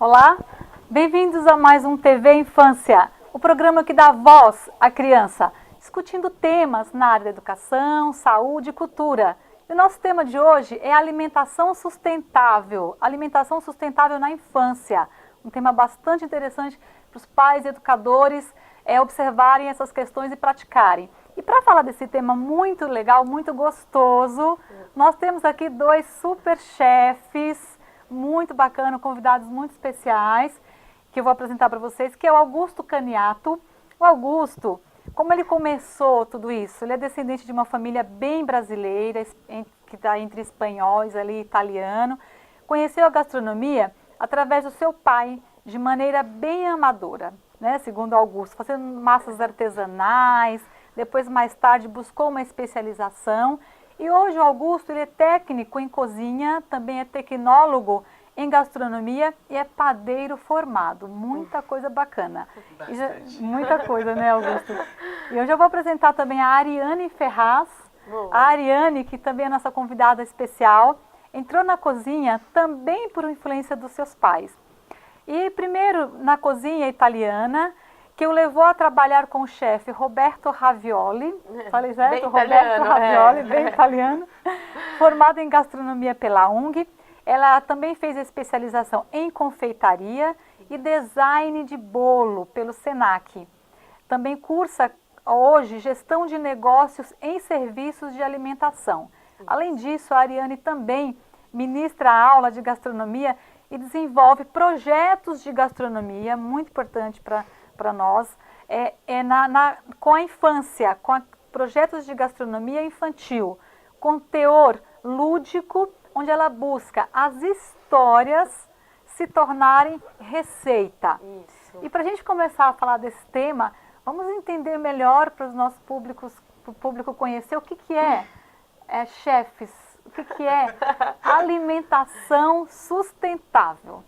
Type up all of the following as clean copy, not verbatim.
Olá, bem-vindos a mais um TV Infância, o programa que dá voz à criança, discutindo temas na área da educação, saúde e cultura. E o nosso tema de hoje é alimentação sustentável na infância. Um tema bastante interessante para os pais e educadores observarem essas questões e praticarem. E para falar desse tema muito legal, muito gostoso, nós temos aqui dois super chefes, muito bacana, convidados muito especiais, que eu vou apresentar para vocês, que é o Augusto Caniato. O Augusto, como ele começou tudo isso? Ele é descendente de uma família bem brasileira, que está entre espanhóis ali, italiano. Conheceu a gastronomia através do seu pai, de maneira bem amadora, né? Segundo Augusto, fazendo massas artesanais, depois mais tarde buscou uma especialização. E hoje o Augusto ele é técnico em cozinha, também é tecnólogo em gastronomia e é padeiro formado. Muita coisa bacana. Muita coisa, né, Augusto? E eu já vou apresentar também a Ariane Ferraz. A Ariane, que também é nossa convidada especial, entrou na cozinha também por influência dos seus pais. E primeiro na cozinha italiana, que o levou a trabalhar com o chefe Roberto Ravioli, falei certo? Bem Roberto italiano, Ravioli, bem italiano, formado em gastronomia pela UNG. Ela também fez especialização em confeitaria e design de bolo pelo Senac. Também cursa hoje gestão de negócios em serviços de alimentação. Além disso, a Ariane também ministra aula de gastronomia e desenvolve projetos de gastronomia, muito importante para nós, com a infância, projetos de gastronomia infantil, com teor lúdico, onde ela busca as histórias se tornarem receita. Isso. E para a gente começar a falar desse tema, vamos entender melhor para os nossos públicos, para o público conhecer o que é chefes, o que é alimentação sustentável.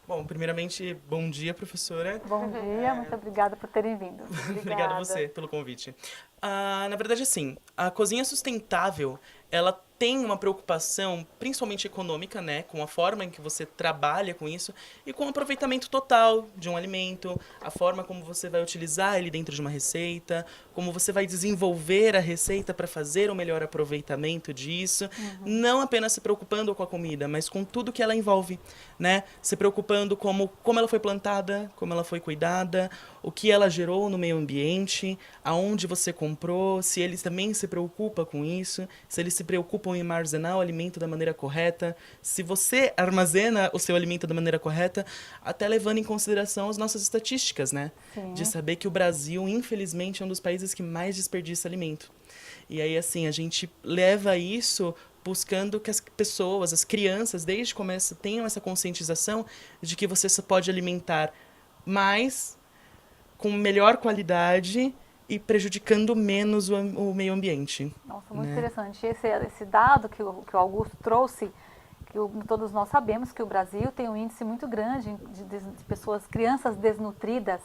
Bom, primeiramente, bom dia, professora. Bom dia, muito obrigada por terem vindo. Obrigado a você pelo convite. Na verdade, assim, a cozinha sustentável, ela tem uma preocupação, principalmente econômica, né, com a forma em que você trabalha com isso e com o aproveitamento total de um alimento, a forma como você vai utilizar ele dentro de uma receita, como você vai desenvolver a receita para fazer o melhor aproveitamento disso, não apenas se preocupando com a comida, mas com tudo que ela envolve, né, se preocupando como ela foi plantada, como ela foi cuidada, o que ela gerou no meio ambiente, aonde você comprou, se eles também se preocupam com isso, se eles se preocupam em armazenar o alimento da maneira correta, se você armazena o seu alimento da maneira correta, até levando em consideração as nossas estatísticas, né? Sim. De saber que o Brasil, infelizmente, é um dos países que mais desperdiça alimento. E aí, assim, a gente leva isso buscando que as pessoas, as crianças, desde o começo, tenham essa conscientização de que você só pode alimentar mais, com melhor qualidade e prejudicando menos o meio ambiente. Nossa, muito interessante. Esse dado que o Augusto trouxe, todos nós sabemos que o Brasil tem um índice muito grande de pessoas, crianças desnutridas,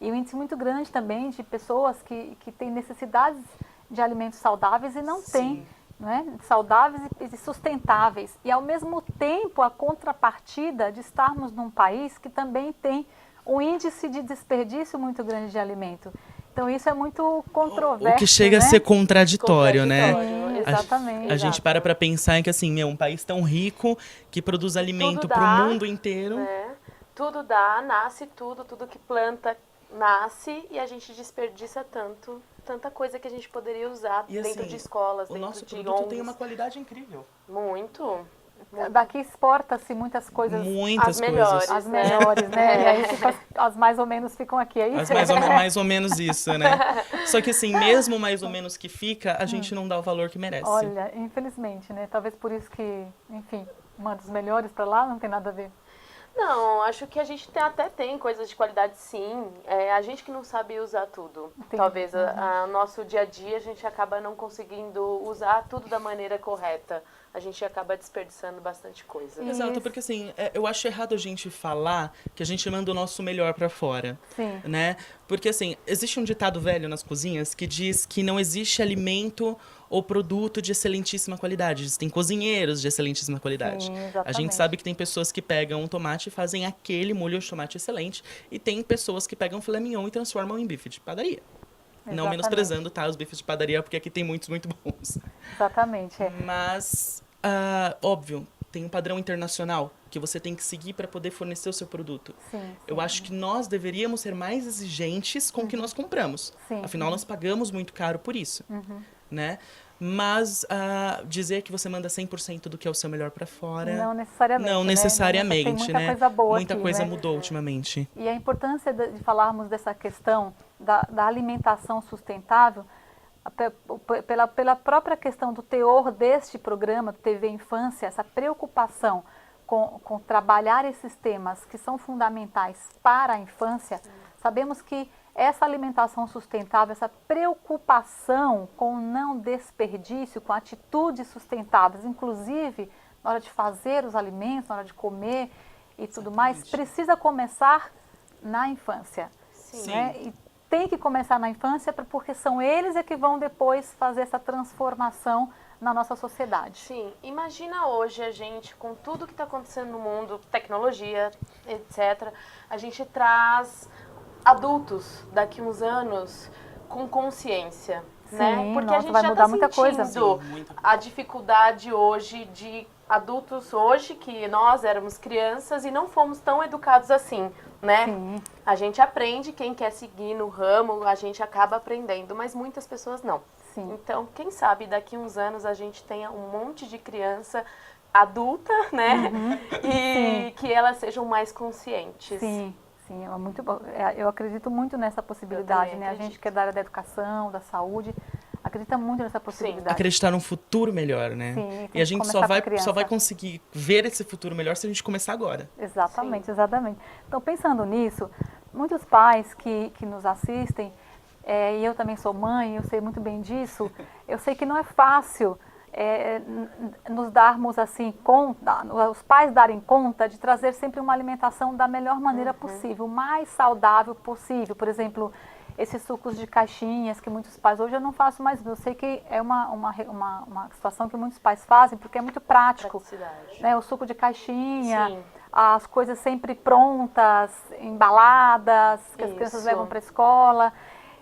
e um índice muito grande também de pessoas que têm necessidades de alimentos saudáveis e não têm, não é? Saudáveis e sustentáveis. E, ao mesmo tempo, a contrapartida de estarmos num país que também tem um índice de desperdício muito grande de alimento. Então isso é muito controverso. O que chega, né, a ser contraditório, né? Sim, exatamente. A gente para pensar que, assim, um país tão rico que produz alimento para o mundo inteiro. Tudo dá, nasce tudo que planta nasce, e a gente desperdiça tanta coisa que a gente poderia usar dentro, assim, de escolas, dentro de ONGs. O nosso produto tem uma qualidade incrível. Muito. Daqui exporta-se muitas coisas. Muitas coisas. Melhores. As melhores, né? E aí as mais ou menos ficam aqui, é isso? Mais ou menos isso, né? Só que, assim, mesmo mais ou menos que fica, a gente não dá o valor que merece. Olha, infelizmente, né? Talvez por isso que, enfim, manda os melhores para lá, não tem nada a ver. Não, acho que a gente até tem coisas de qualidade, sim. A gente que não sabe usar tudo. Entendi. Talvez nosso dia a dia a gente acaba não conseguindo usar tudo da maneira correta. A gente acaba desperdiçando bastante coisa. Exato, porque, assim, eu acho errado a gente falar que a gente manda o nosso melhor pra fora. Sim. Né? Porque, assim, existe um ditado velho nas cozinhas que diz que não existe alimento ou produto de excelentíssima qualidade. Existem cozinheiros de excelentíssima qualidade. Sim, A exatamente. gente sabe que tem pessoas que pegam um tomate e fazem aquele molho de tomate excelente, e tem pessoas que pegam filé mignon e transformam em bife de padaria. Não Exatamente. menosprezando, tá, os bifes de padaria, porque aqui tem muitos muito bons. Exatamente. Mas, óbvio, tem um padrão internacional que você tem que seguir para poder fornecer o seu produto. Sim, Eu acho que nós deveríamos ser mais exigentes com o que nós compramos. Sim. Afinal, nós pagamos muito caro por isso, né? Mas dizer que você manda 100% do que é o seu melhor para fora... Não necessariamente, Não né? necessariamente, Tem muita né? coisa boa Muita aqui, coisa né? mudou ultimamente. E a importância de falarmos dessa questão da alimentação sustentável, pela própria questão do teor deste programa, do TV Infância, essa preocupação com trabalhar esses temas que são fundamentais para a infância. Sabemos que essa alimentação sustentável, essa preocupação com o não desperdício, com atitudes sustentáveis, inclusive na hora de fazer os alimentos, na hora de comer e tudo mais, precisa começar na infância. Sim. Né? E tem que começar na infância porque são eles que vão depois fazer essa transformação na nossa sociedade. Sim, imagina hoje a gente, com tudo que está acontecendo no mundo, tecnologia, etc., a gente traz adultos daqui uns anos com consciência, Sim, né? Porque nossa, a gente vai já mudar está muita coisa. sentindo a dificuldade hoje de adultos hoje, que nós éramos crianças e não fomos tão educados assim, né? Sim. A gente aprende, quem quer seguir no ramo, a gente acaba aprendendo, mas muitas pessoas não. Sim. Então, quem sabe daqui uns anos a gente tenha um monte de criança adulta, né? E que elas sejam mais conscientes. Sim. Sim, é muito bom. Eu acredito muito nessa possibilidade, Eu né? A acredito. gente que é da área da educação, da saúde, acredita muito nessa possibilidade. Acreditar num futuro melhor, né? Sim, tem e a que gente começar só com a vai criança. conseguir ver esse futuro melhor se a gente começar agora. Exatamente, exatamente. Então, pensando nisso, muitos pais que nos assistem, e eu também sou mãe, eu sei muito bem disso, eu sei que não é fácil nos darmos assim conta, os pais darem conta de trazer sempre uma alimentação da melhor maneira possível, o mais saudável possível. Por exemplo, esses sucos de caixinhas que muitos pais, hoje eu não faço mais, eu sei que é uma situação que muitos pais fazem porque é muito prático. Praticidade. Né? O suco de caixinha, Sim. as coisas sempre prontas, embaladas, que as crianças Isso. levam para a escola.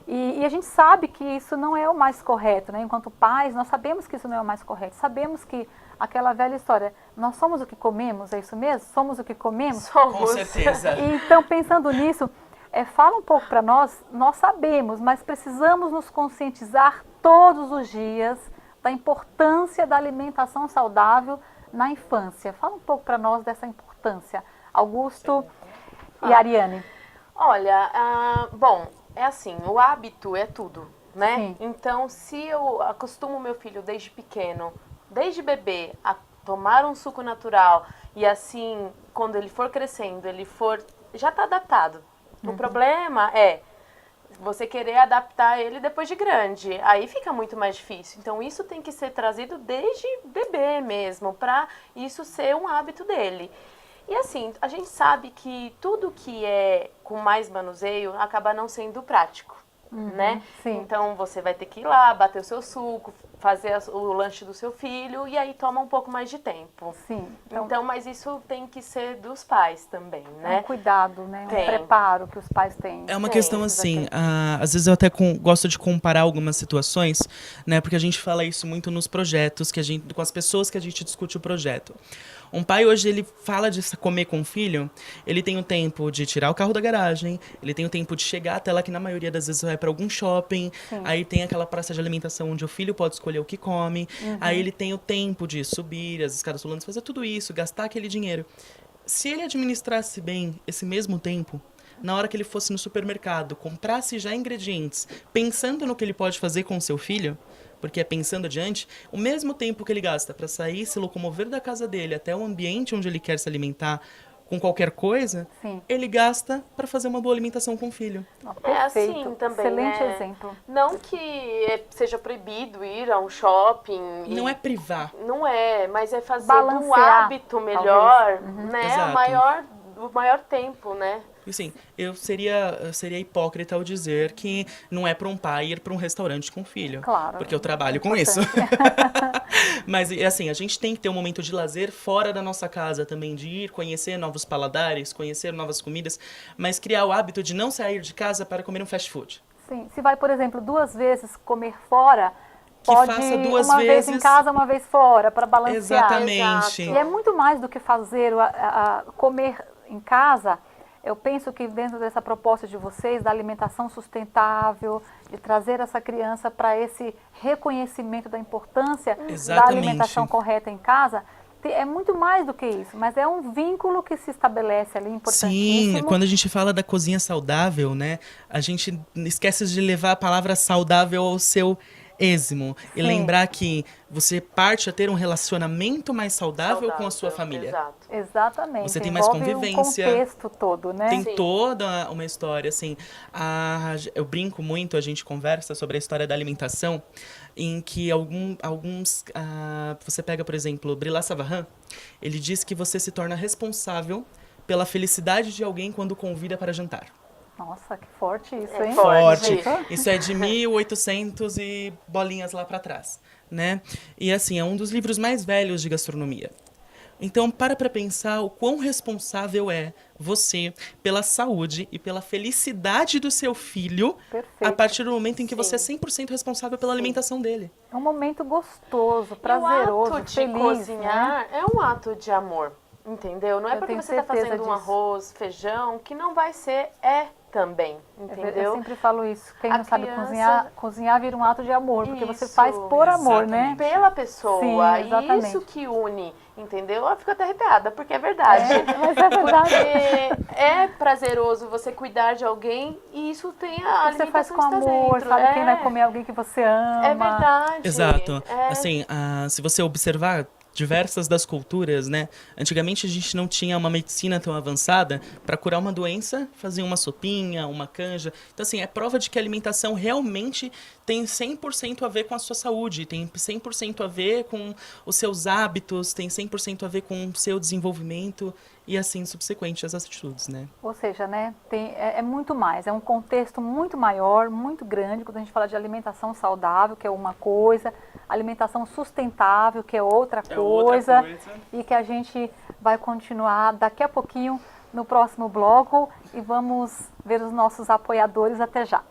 E a gente sabe que isso não é o mais correto, né? Enquanto pais, nós sabemos que isso não é o mais correto. Sabemos que aquela velha história, nós somos o que comemos, é isso mesmo? Somos o que comemos? Somos. Com certeza. Então, pensando nisso, fala um pouco para nós sabemos, mas precisamos nos conscientizar todos os dias da importância da alimentação saudável na infância. Fala um pouco para nós dessa importância. Augusto e Ariane. Olha, bom, é assim, o hábito é tudo, né? Sim. Então, se eu acostumo meu filho desde pequeno, desde bebê, a tomar um suco natural e assim, quando ele for crescendo, já está adaptado. O problema é você querer adaptar ele depois de grande, aí fica muito mais difícil. Então, isso tem que ser trazido desde bebê mesmo, para isso ser um hábito dele. E assim, a gente sabe que tudo que é com mais manuseio acaba não sendo prático, né? sim. Então você vai ter que ir lá, bater o seu suco, fazer o lanche do seu filho e aí toma um pouco mais de tempo. Sim. Então, mas isso tem que ser dos pais também, né? Um cuidado, né? Um Tem. preparo que os pais têm. É uma Tem, questão assim, às vezes eu até gosto de comparar algumas situações, né? Porque a gente fala isso muito nos projetos, com as pessoas que a gente discute o projeto. Um pai hoje, ele fala de comer com o filho, ele tem o tempo de tirar o carro da garagem, ele tem o tempo de chegar até lá, que na maioria das vezes vai para algum shopping, aí tem aquela praça de alimentação onde o filho pode escolher o que come, aí ele tem o tempo de subir as escadas rolantes, fazer tudo isso, gastar aquele dinheiro. Se ele administrasse bem esse mesmo tempo, na hora que ele fosse no supermercado, comprasse já ingredientes, pensando no que ele pode fazer com o seu filho, porque é pensando adiante, o mesmo tempo que ele gasta para sair, se locomover da casa dele até o ambiente onde ele quer se alimentar com qualquer coisa, Sim. ele gasta para fazer uma boa alimentação com o filho. Perfeito. assim também, Excelente né? exemplo. Não que seja proibido ir a um shopping. Não é privar. Não é, mas é fazer do Balancear, hábito melhor, né? Exato. O maior tempo, né? Assim, eu seria hipócrita ao dizer que não é para um pai ir para um restaurante com o filho. Claro. Porque eu trabalho com isso. Mas, assim, a gente tem que ter um momento de lazer fora da nossa casa também, de ir conhecer novos paladares, conhecer novas comidas, mas criar o hábito de não sair de casa para comer um fast food. Sim, se vai, por exemplo, 2 vezes comer fora, Que pode faça 2 uma vez em vezes. casa, uma vez fora, para balancear. Exatamente. E é muito mais do que fazer comer em casa. Eu penso que dentro dessa proposta de vocês, da alimentação sustentável, de trazer essa criança para esse reconhecimento da importância da Exatamente. alimentação correta em casa, é muito mais do que isso, mas é um vínculo que se estabelece ali importantíssimo. Sim, quando a gente fala da cozinha saudável, né, a gente esquece de levar a palavra saudável ao seu êximo e Sim. lembrar que você parte a ter um relacionamento mais saudável com a sua família. Exato. Exatamente. Você tem mais envolve convivência. um contexto todo, né? Tem Sim. toda uma história, assim. Eu brinco muito, a gente conversa sobre a história da alimentação, em que alguns. Você pega, por exemplo, Brillat Savarin, ele diz que você se torna responsável pela felicidade de alguém quando convida para jantar. Nossa, que forte isso, É hein? forte. Isso é de 1800 e bolinhas lá para trás, né? E assim, é um dos livros mais velhos de gastronomia. Então, para pensar o quão responsável é você pela saúde e pela felicidade do seu filho Perfeito. a partir do momento em que você é Sim. 100% responsável pela alimentação dele. É um momento gostoso, E prazeroso, o ato de feliz, cozinhar né? é um ato de amor, entendeu? Não é Eu porque tenho você está certeza fazendo um disso. arroz, feijão, que não vai ser também, Eu entendeu? sempre falo isso. Quem A não sabe criança- cozinhar vira um ato de amor, porque você Isso, faz por amor, né? exatamente. Pela pessoa, Sim, e exatamente. isso que une, entendeu? Eu fico até arrepiada, porque é verdade. Mas é verdade. Porque é prazeroso você cuidar de alguém e isso tem a Você faz alimentação com está amor, dentro. sabe quem vai comer alguém que você ama. É verdade. Exato. É. Assim, se você observar diversas das culturas, né? Antigamente a gente não tinha uma medicina tão avançada para curar uma doença, fazia uma sopinha, uma canja. Então, assim, é prova de que a alimentação realmente tem 100% a ver com a sua saúde, tem 100% a ver com os seus hábitos, tem 100% a ver com o seu desenvolvimento e assim subsequente às atitudes, né? Ou seja, né, é muito mais, é um contexto muito maior, muito grande, quando a gente fala de alimentação saudável, que é uma coisa, alimentação sustentável, que é outra coisa, e que a gente vai continuar daqui a pouquinho no próximo bloco e vamos ver os nossos apoiadores até já.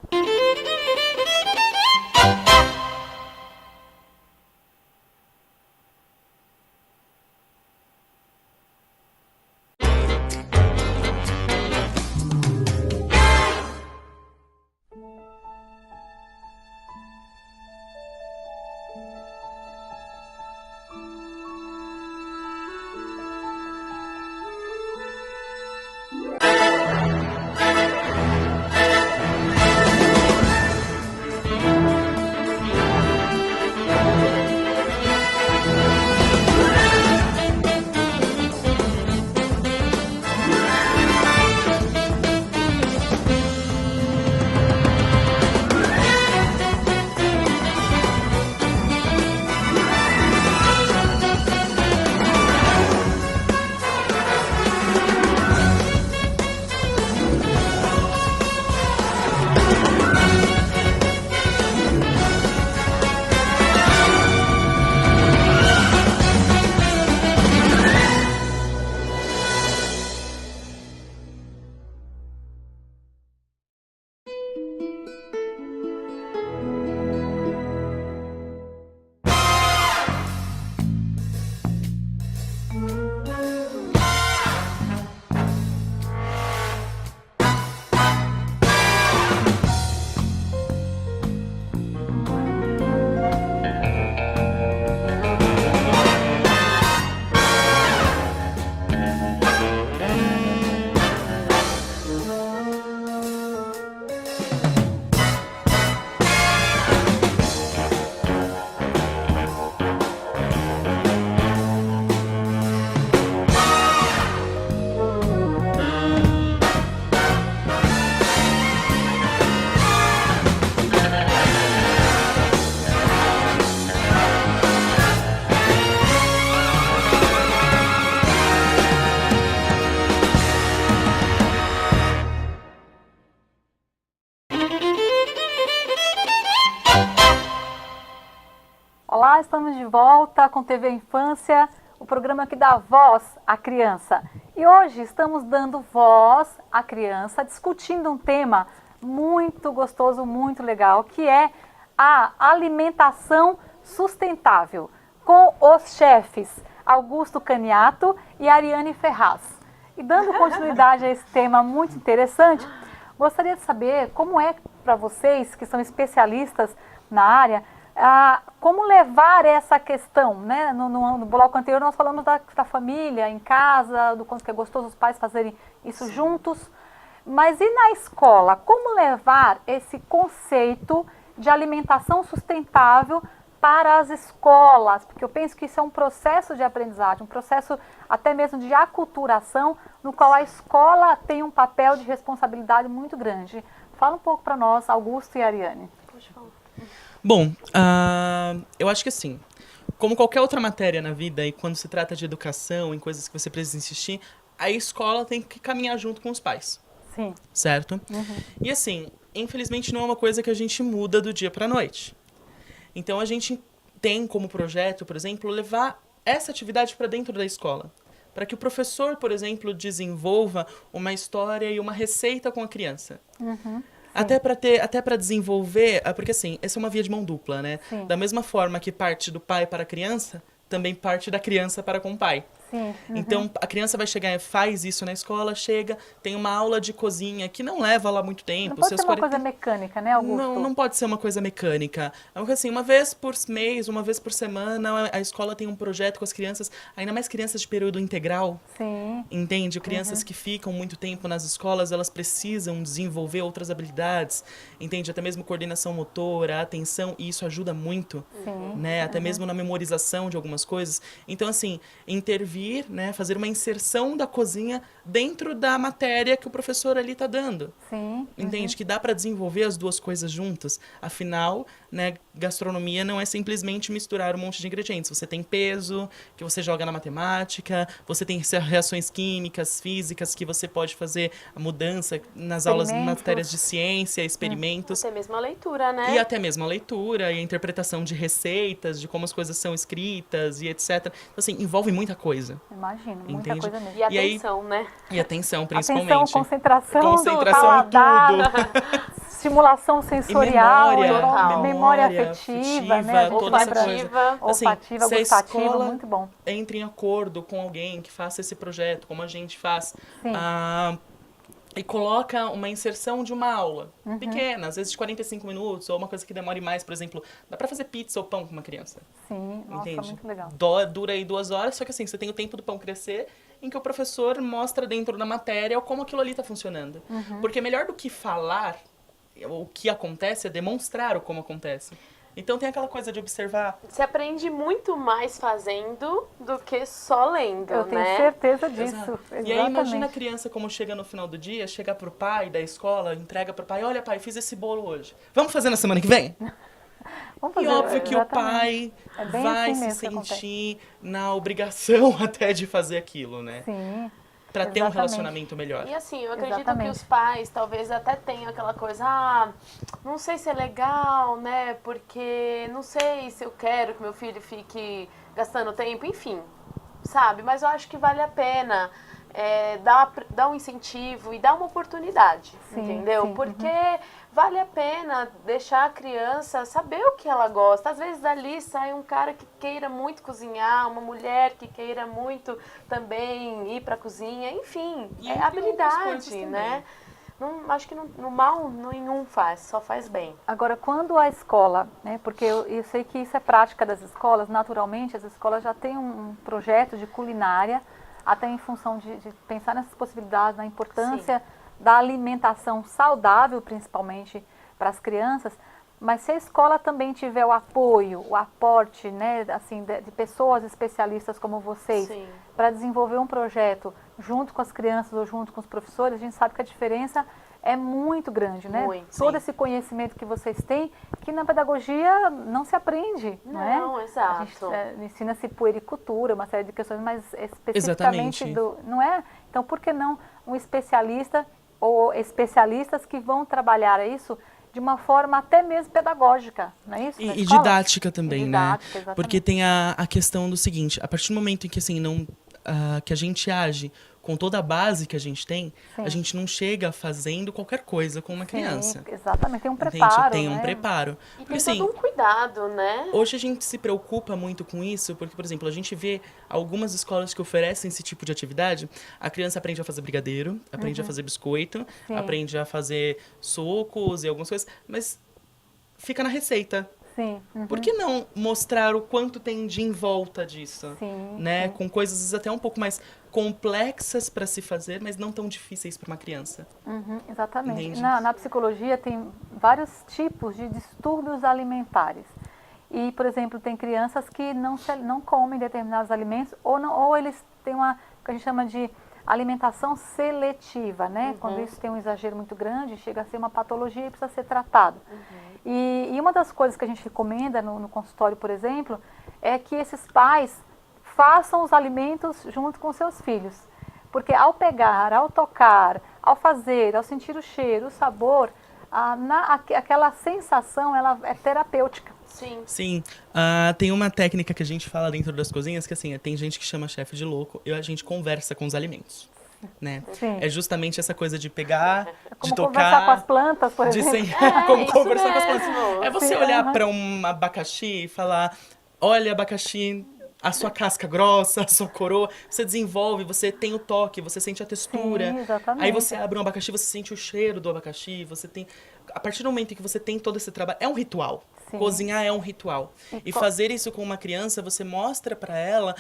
estamos de volta com TV Infância, o programa que dá voz à criança. E hoje estamos dando voz à criança, discutindo um tema muito gostoso, muito legal, que é a alimentação sustentável, com os chefes Augusto Caniato e Ariane Ferraz. E dando continuidade a esse tema muito interessante, gostaria de saber como é para vocês, que são especialistas na área, como levar essa questão, né? No bloco anterior nós falamos da família, em casa, do quanto que é gostoso os pais fazerem isso juntos. Mas e na escola? Como levar esse conceito de alimentação sustentável para as escolas? Porque eu penso que isso é um processo de aprendizagem, um processo até mesmo de aculturação, no qual a escola tem um papel de responsabilidade muito grande. Fala um pouco para nós, Augusto e Ariane. Pode falar. Bom, eu acho que assim, como qualquer outra matéria na vida, e quando se trata de educação, em coisas que você precisa insistir, a escola tem que caminhar junto com os pais. Sim. Certo? E assim, infelizmente não é uma coisa que a gente muda do dia para a noite. Então a gente tem como projeto, por exemplo, levar essa atividade para dentro da escola. Para que o professor, por exemplo, desenvolva uma história e uma receita com a criança. Até para desenvolver, porque assim, essa é uma via de mão dupla, né? Sim. Da mesma forma que parte do pai para a criança, também parte da criança para com o pai. Sim. Então, a criança vai chegar, faz isso na escola, chega, tem uma aula de cozinha que não leva lá muito tempo. Não pode ser uma coisa mecânica, né, Augusto? Não pode ser uma coisa mecânica. É uma coisa assim, uma vez por mês, uma vez por semana, a escola tem um projeto com as crianças, ainda mais crianças de período integral. Sim. Entende? Crianças que ficam muito tempo nas escolas, elas precisam desenvolver outras habilidades. Entende? Até mesmo coordenação motora, atenção, e isso ajuda muito. Sim. Né? Até mesmo na memorização de algumas coisas. Então, assim, intervir, né? Fazer uma inserção da cozinha dentro da matéria que o professor ali está dando. Sim. Entende? Que dá para desenvolver as duas coisas juntas. Afinal, né, gastronomia não é simplesmente misturar um monte de ingredientes. Você tem peso, que você joga na matemática, você tem reações químicas, físicas, que você pode fazer a mudança nas aulas, matérias de ciência, experimentos. Até mesmo a leitura, né? E até mesmo a leitura e a interpretação de receitas, de como as coisas são escritas e etc. Então, assim, envolve muita coisa. Imagino, muita Entende? coisa mesmo. E atenção, né? E atenção, principalmente. Atenção, concentração Concentração em tudo. Estimulação sensorial, memória afetiva, né? toda essa coisa. Assim, olfativa, se a gustativa, escola muito bom. entra em acordo com alguém que faça esse projeto, como a gente faz, Sim. e coloca uma inserção de uma aula pequena, às vezes de 45 minutos, ou uma coisa que demore mais, por exemplo, dá pra fazer pizza ou pão com uma criança. Sim, nossa, Entende? muito legal. Dura aí 2 horas, só que assim, você tem o tempo do pão crescer, em que o professor mostra dentro da matéria como aquilo ali tá funcionando. Porque melhor do que falar o que acontece é demonstrar o como acontece. Então tem aquela coisa de observar. Você aprende muito mais fazendo do que só lendo, Eu né? tenho certeza disso. Exato. Exatamente. E aí imagina a criança como chega no final do dia, chega pro pai da escola, entrega pro pai, olha pai, fiz esse bolo hoje. Vamos fazer na semana que vem? Vamos E fazer, óbvio que o exatamente. pai É bem vai assim se mesmo que acontece. sentir na obrigação até de fazer aquilo, né? Sim. Pra ter um Exatamente. relacionamento melhor. E assim, eu acredito Exatamente. que os pais talvez até tenham aquela coisa, não sei se é legal, né? Porque não sei se eu quero que meu filho fique gastando tempo, enfim, sabe? Mas eu acho que vale a pena dar um incentivo e dar uma oportunidade, Sim, entendeu? sim, Porque vale a pena deixar a criança saber o que ela gosta. Às vezes dali sai um cara que queira muito cozinhar, uma mulher que queira muito também ir pra cozinha, enfim, E é entre outras habilidade, coisas né? Não, acho que no mal nenhum faz, só faz bem. Agora, quando a escola, né, porque eu sei que isso é prática das escolas, naturalmente as escolas já têm um projeto de culinária, até em função de pensar nessas possibilidades, na importância da alimentação saudável, principalmente para as crianças, mas se a escola também tiver o apoio, o aporte, né, assim, de pessoas especialistas como vocês, para desenvolver um projeto junto com as crianças ou junto com os professores, a gente sabe que a diferença é muito grande, né? Muito, todo esse conhecimento que vocês têm, que na pedagogia não se aprende, não é? Não, exato. A gente ensina-se puericultura, uma série de questões, mas especificamente Exatamente. não é? Então, por que não um especialista ou especialistas que vão trabalhar isso de uma forma até mesmo pedagógica, não é isso? Na E escola? didática também, Didática, né? exatamente. Porque tem a questão do seguinte, a partir do momento em que assim não que a gente age com toda a base que a gente tem, Sim. a gente não chega fazendo qualquer coisa com uma criança. Sim, exatamente. Tem um Entende? preparo, Tem um né? preparo. E Porque tem assim, todo um cuidado, né? hoje a gente se preocupa muito com isso, porque, por exemplo, a gente vê algumas escolas que oferecem esse tipo de atividade, a criança aprende a fazer brigadeiro, aprende a fazer biscoito, Sim. aprende a fazer sucos e algumas coisas, mas fica na receita. Sim. Uhum. Por que não mostrar o quanto tem de em volta disso? Sim, Né? sim. Com coisas até um pouco mais complexas para se fazer, mas não tão difíceis para uma criança. Uhum, exatamente. Entende? Na psicologia tem vários tipos de distúrbios alimentares. E, por exemplo, tem crianças que não comem determinados alimentos ou eles têm o que a gente chama de alimentação seletiva, né? Quando isso tem um exagero muito grande, chega a ser uma patologia e precisa ser tratado. E uma das coisas que a gente recomenda no consultório, por exemplo, é que esses pais façam os alimentos junto com seus filhos. Porque ao pegar, ao tocar, ao fazer, ao sentir o cheiro, o sabor, aquela sensação ela é terapêutica. Sim. Sim, tem uma técnica que a gente fala dentro das cozinhas que assim, tem gente que chama chefe de louco e a gente conversa com os alimentos, né? Sim. É justamente essa coisa de pegar, Como de tocar, conversar com as plantas, por de exemplo. como isso conversar com as mesmo. plantas. É você Sim, olhar aham. para um abacaxi e falar, olha abacaxi, a sua casca grossa, a sua coroa, você desenvolve, você tem o toque, você sente a textura. Sim, exatamente. Aí você abre um abacaxi, você sente o cheiro do abacaxi, você tem... A partir do momento em que você tem todo esse trabalho, é um ritual. Sim. Cozinhar é um ritual. E fazer isso com uma criança, você mostra para ela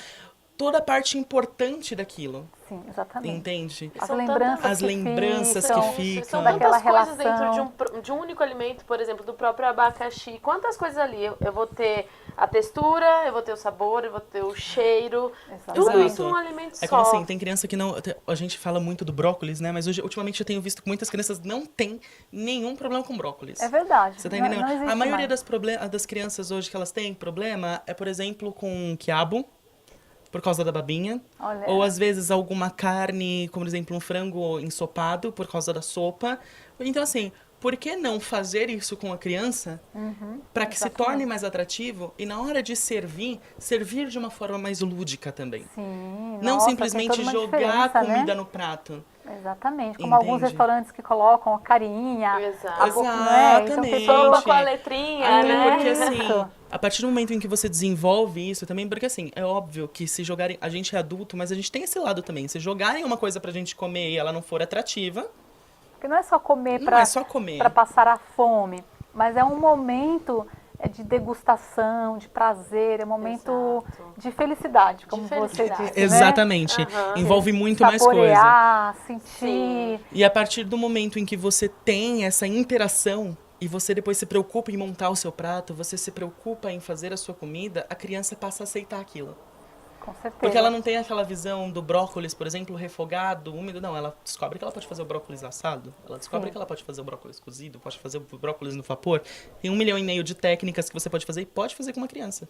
toda a parte importante daquilo. Sim, exatamente. Entende? As São lembranças, As lembranças que ficam, ficam. São daquela tantas coisas relação. dentro de um único alimento, por exemplo, do próprio abacaxi. Quantas coisas ali? Eu vou ter a textura, eu vou ter o sabor, eu vou ter o cheiro. Tudo Exatamente. isso num alimento É só. como assim, tem criança que não... A gente fala muito do brócolis, né? Mas hoje, ultimamente eu tenho visto que muitas crianças não têm nenhum problema com brócolis. É verdade. Você tá Não- entendendo? não existe A maioria mais. das crianças hoje que elas têm problema é, por exemplo, com quiabo, por causa da babinha. Olha. Ou às vezes alguma carne, como por exemplo um frango ensopado, por causa da sopa. Então assim, por que não fazer isso com a criança para que se exatamente. torne mais atrativo e na hora de servir, servir de uma forma mais lúdica também? Sim, Não nossa, tem simplesmente toda uma jogar diferença, comida né? no prato. Exatamente, como alguns Entende? restaurantes que colocam a carinha, Exato. a boca, não é? Então tem Exatamente. toda Com a letrinha, Até né? porque, assim, Isso. a partir do momento em que você desenvolve isso também, porque, assim, é óbvio que se jogarem... A gente é adulto, mas a gente tem esse lado também. Se jogarem uma coisa pra gente comer e ela não for atrativa, Porque não é só comer não para é só comer. passar a fome, mas é um momento de degustação, de prazer, é um momento Exato. de felicidade, como De você felicidade. disse, né? Exatamente. Aham. Envolve muito mais coisa. Saborear, sentir. Sim. E a partir do momento em que você tem essa interação e você depois se preocupa em montar o seu prato, você se preocupa em fazer a sua comida, a criança passa a aceitar aquilo. Com certeza. Porque ela não tem aquela visão do brócolis, por exemplo, refogado, úmido. Não, ela descobre que ela pode fazer o brócolis assado. Ela descobre Sim. que ela pode fazer o brócolis cozido, pode fazer o brócolis no vapor. Tem 1,5 milhão de técnicas que você pode fazer e pode fazer com uma criança.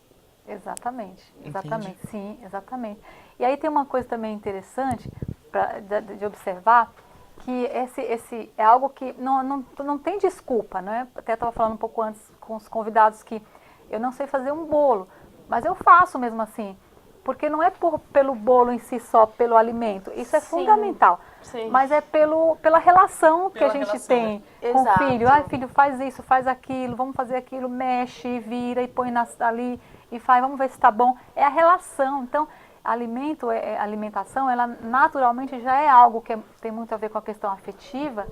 Exatamente, exatamente, sim, exatamente. E aí tem uma coisa também interessante de observar, que esse é algo que não tem desculpa, né? Até estava falando um pouco antes com os convidados que eu não sei fazer um bolo, mas eu faço mesmo assim, porque não é pelo bolo em si só, pelo alimento, isso é Sim, fundamental, sim. mas é pela relação que a Pela gente relação, tem né? com o Exato. filho. Ai, filho, faz isso, faz aquilo, vamos fazer aquilo, mexe, vira e põe ali e faz, vamos ver se está bom. É a relação. Então, alimentação, ela naturalmente já é algo que tem muito a ver com a questão afetiva.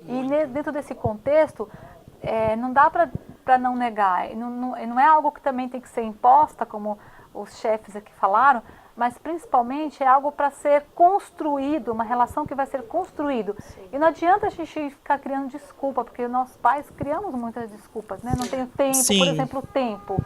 E dentro desse contexto, não dá para não negar. Não é algo que também tem que ser imposta, como os chefes aqui falaram, mas principalmente é algo para ser construído, uma relação que vai ser construído. Sim. E não adianta a gente ficar criando desculpa, porque nós pais criamos muitas desculpas, né? Não tenho tempo, Sim. por exemplo, o tempo.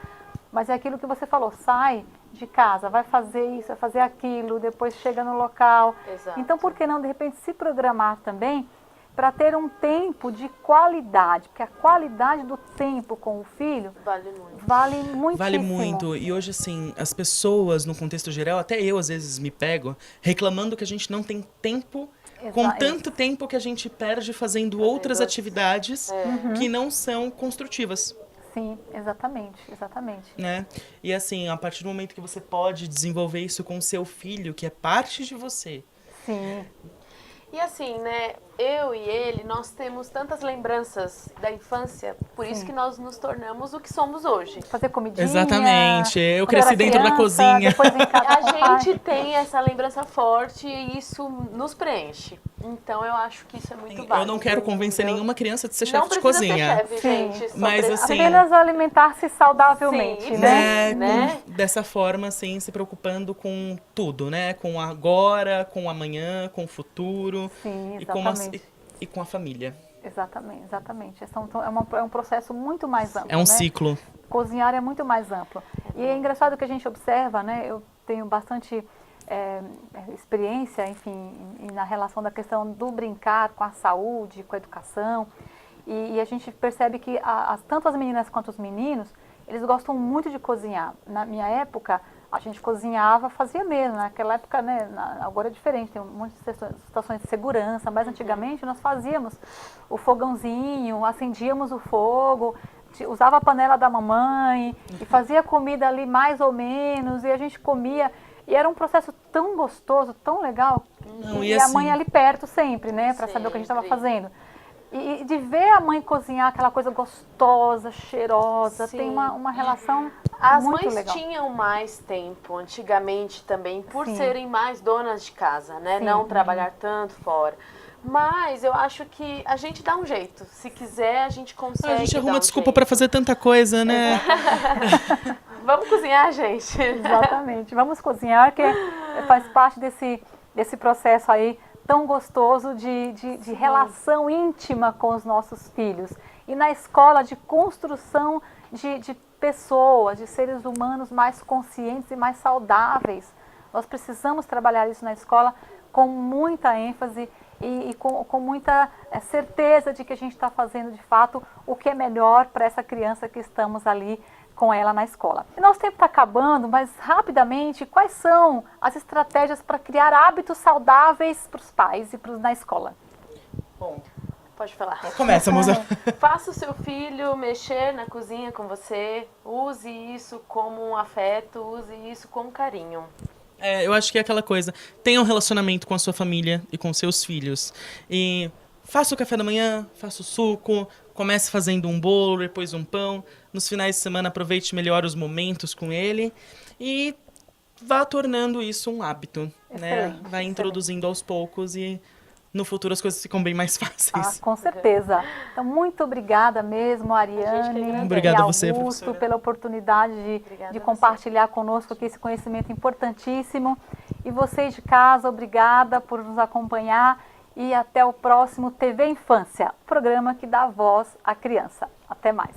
Mas é aquilo que você falou, sai de casa, vai fazer isso, vai fazer aquilo, depois chega no local. Exato. Então, por que não, de repente, se programar também para ter um tempo de qualidade, porque a qualidade do tempo com o filho Vale muito. vale muitíssimo. Vale muito. E hoje, assim, as pessoas, no contexto geral, até eu às vezes me pego reclamando que a gente não tem tempo, com tanto tempo que a gente perde fazendo outras atividades que não são construtivas. Sim, exatamente, exatamente. Né? E assim, a partir do momento que você pode desenvolver isso com o seu filho, que é parte de você. Sim. E assim, né, eu e ele, nós temos tantas lembranças da infância, por isso que nós nos tornamos o que somos hoje. Fazer comidinha. Exatamente, eu quando cresci era dentro da criança, cozinha. Depois em casa A com o pai. gente tem essa lembrança forte e isso nos preenche. Então eu acho que isso é muito válido. Eu não quero convencer entendeu? nenhuma criança de ser Não chefe de precisa cozinha. ser chefe, Sim. gente. só Mas, precisa- assim, Apenas alimentar-se saudavelmente, Sim, né? né? Dessa forma, assim, se preocupando com tudo, né? Com o agora, com o amanhã, com o futuro. Sim, e com, exatamente. e com a família. Exatamente, exatamente. É um processo muito mais amplo, É um né? ciclo. Cozinhar é muito mais amplo. E é engraçado que a gente observa, né? Eu tenho bastante experiência, enfim, na relação da questão do brincar com a saúde, com a educação. E a gente percebe que tanto as meninas quanto os meninos, eles gostam muito de cozinhar. Na minha época, a gente cozinhava, fazia mesmo. Naquela época, né, agora é diferente, tem um monte de situações de segurança, mas antigamente nós fazíamos o fogãozinho, acendíamos o fogo, usava a panela da mamãe e fazia comida ali mais ou menos, e a gente comia. E era um processo tão gostoso, tão legal, Não, e e a assim- mãe ali perto sempre, né, para saber o que a gente estava Sempre. fazendo. E de ver a mãe cozinhar aquela coisa gostosa, cheirosa, Sim. tem uma relação As muito mães legal. tinham mais tempo antigamente também, por Sim. serem mais donas de casa, né? Sim. Não trabalhar tanto fora. Mas eu acho que a gente dá um jeito. Se quiser, a gente consegue. A gente dar arruma um desculpa jeito. pra fazer tanta coisa, né? Vamos cozinhar, gente. Exatamente. Vamos cozinhar, que faz parte desse processo aí tão gostoso de relação íntima com os nossos filhos. E na escola, de construção de pessoas, de seres humanos mais conscientes e mais saudáveis. Nós precisamos trabalhar isso na escola com muita ênfase e com muita certeza de que a gente está fazendo de fato o que é melhor para essa criança que estamos ali com ela na escola. E nosso tempo está acabando, mas rapidamente, quais são as estratégias para criar hábitos saudáveis para os pais e na escola? Bom, Pode falar. começa, moça. Faça o seu filho mexer na cozinha com você. Use isso como um afeto, use isso com carinho. Eu acho que é aquela coisa. Tenha um relacionamento com a sua família e com seus filhos. E faça o café da manhã, faça o suco, comece fazendo um bolo, depois um pão. Nos finais de semana, aproveite melhor os momentos com ele. E vá tornando isso um hábito. Né? Excelente, Vai excelente. introduzindo aos poucos e no futuro as coisas ficam bem mais Ah, fáceis. com certeza. Então, muito obrigada mesmo, A gente que Ariane agradece. Obrigado e a você, Augusto, professora. pela oportunidade Obrigada de a você. compartilhar conosco aqui esse conhecimento importantíssimo. E vocês de casa, obrigada por nos acompanhar e até o próximo TV Infância, o programa que dá voz à criança. Até mais.